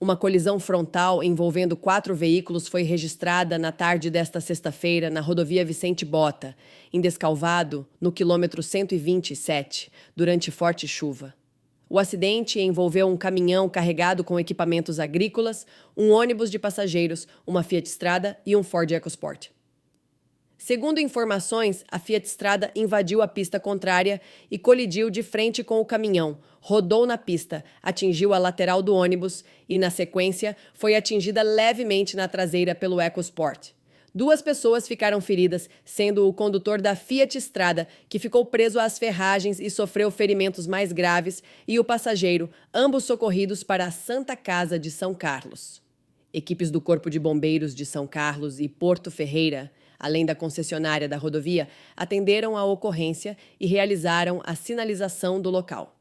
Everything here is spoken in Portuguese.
Uma colisão frontal envolvendo 4 veículos foi registrada na tarde desta sexta-feira na rodovia Vicente Bota, em Descalvado, no quilômetro 127, durante forte chuva. O acidente envolveu um caminhão carregado com equipamentos agrícolas, um ônibus de passageiros, uma Fiat Strada e um Ford EcoSport. Segundo informações, a Fiat Strada invadiu a pista contrária e colidiu de frente com o caminhão, rodou na pista, atingiu a lateral do ônibus e, na sequência, foi atingida levemente na traseira pelo EcoSport. 2 pessoas ficaram feridas, sendo o condutor da Fiat Strada, que ficou preso às ferragens e sofreu ferimentos mais graves, e o passageiro, ambos socorridos para a Santa Casa de São Carlos. Equipes do Corpo de Bombeiros de São Carlos e Porto Ferreira, além da concessionária da rodovia, atenderam a ocorrência e realizaram a sinalização do local.